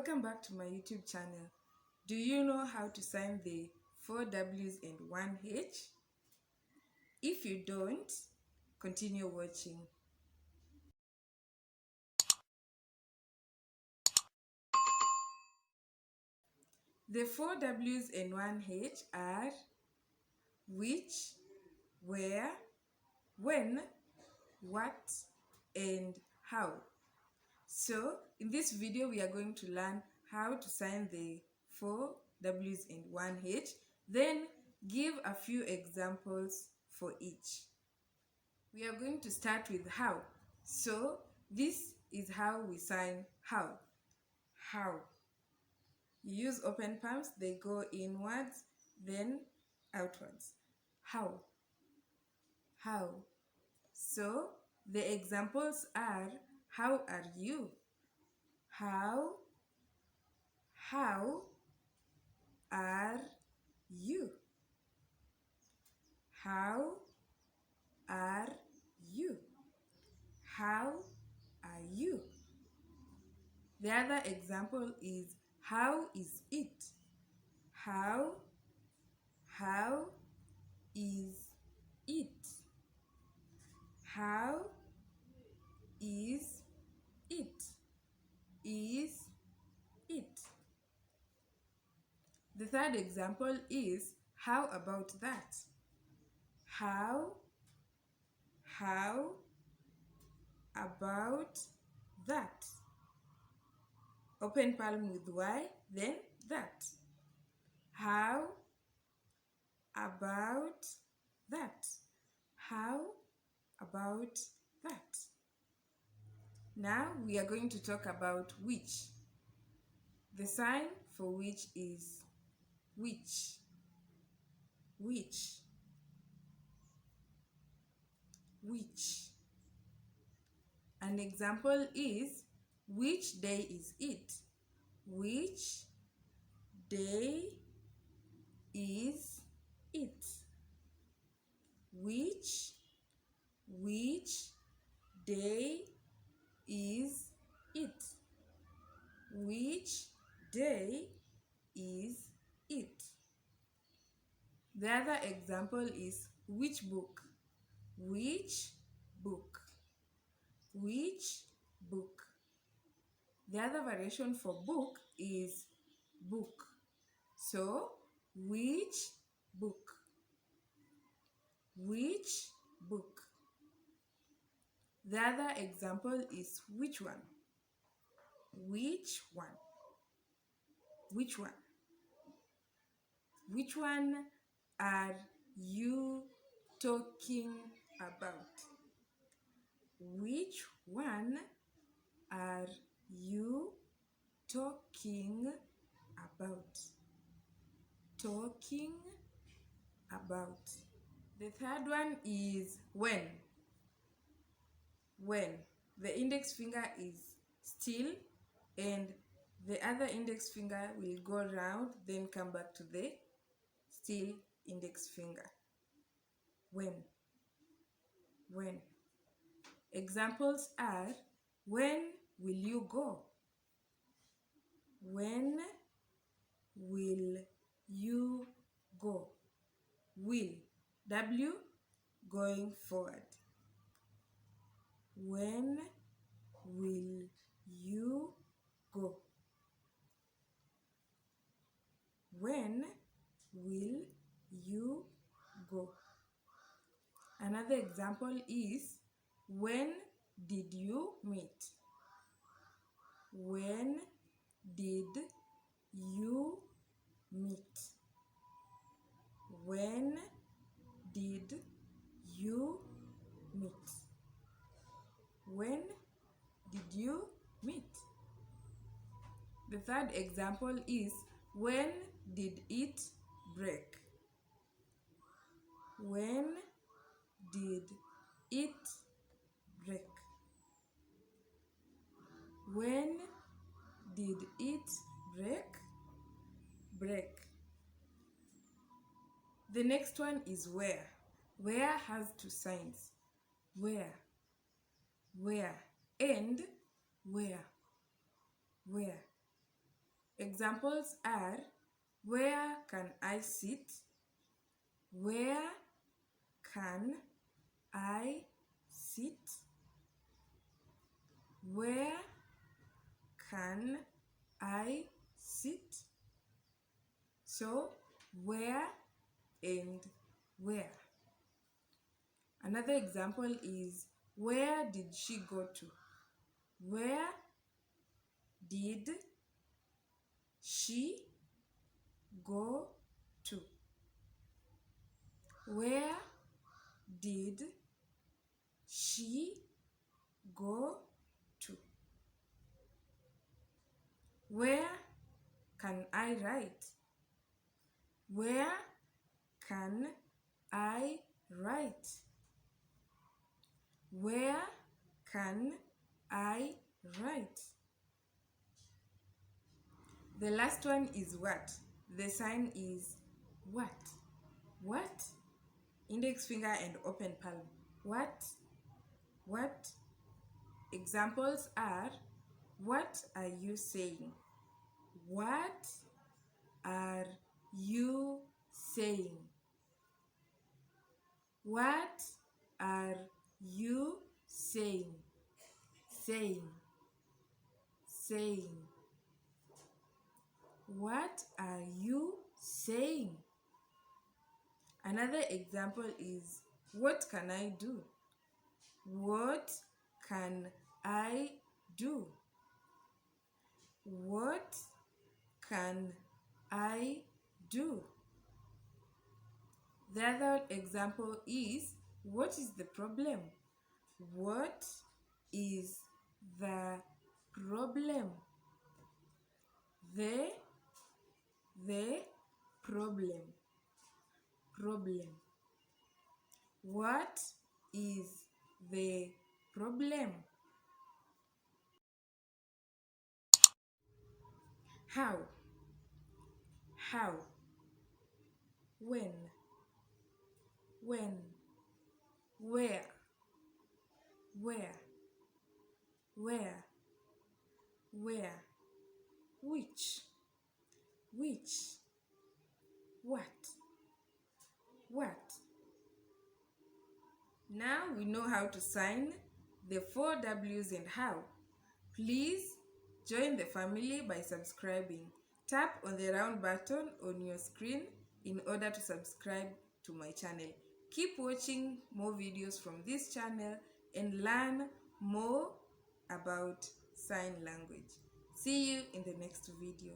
Welcome back to my YouTube channel. Do you know how to sign the 4 W's and 1 H? If you don't, continue watching. The 4 W's and 1 H are which, where, when, what, and how. So in this video we are going to learn how to sign the 4 W's and 1 H, then give a few examples for each. We are going to start with how. So this is how we sign how. How. You use open palms, they go inwards, then outwards. How. How. So the examples are, how are you? How are you? How are you? How are you? The other example is, how is it? How is it? How is it? Is it? The third example is, how about that? How about that? Open palm with Y, then that. How about that? How about that? Now we are going to talk about which. The sign for which is which. Which. Which. An example is, which day is it? Which day is it? Which day is it? Which day is it? The other example is, which book? Which book? Which book? The other variation for book is book. So, which book? Which book? The other example is, which one? Which one? Which one? Which one are you talking about? Which one are you talking about? Talking about. The third one is when. When. The index finger is still and the other index finger will go round, then come back to the still index finger. When. When. Examples are, when will you go? When will you go? Will. W, going forward. When will you go? When will you go? Another example is, when did you meet? When did you meet? When did you meet? When did you meet? The third example is, when did it break? When did it break? When did it break? Break. The next one is where. Where has two signs. Where. Where. And where. Where. Examples are, where can I sit? Where can I sit? Where can I sit? So, where and where. Another example is, where did she go to? Where did she go to? Where did she go to? Where can I write? Where can I write? Where can I write? The last one is what? The sign is what? What? Index finger and open palm. What? What? Examples are, what are you saying? What are you saying? What are you saying? Saying. Saying. What are you saying? Another example is, what can I do? What can I do? What can I do? The other example is, what is the problem? What is the problem? The problem. Problem. What is the problem? How? How? When? When? Where? Where? Where? Where? Which? Which? What? What? Now we know how to sign the 4 W's and how. Please join the family by subscribing. Tap on the round button on your screen in order to subscribe to my channel. Keep watching more videos from this channel and learn more about sign language. See you in the next video.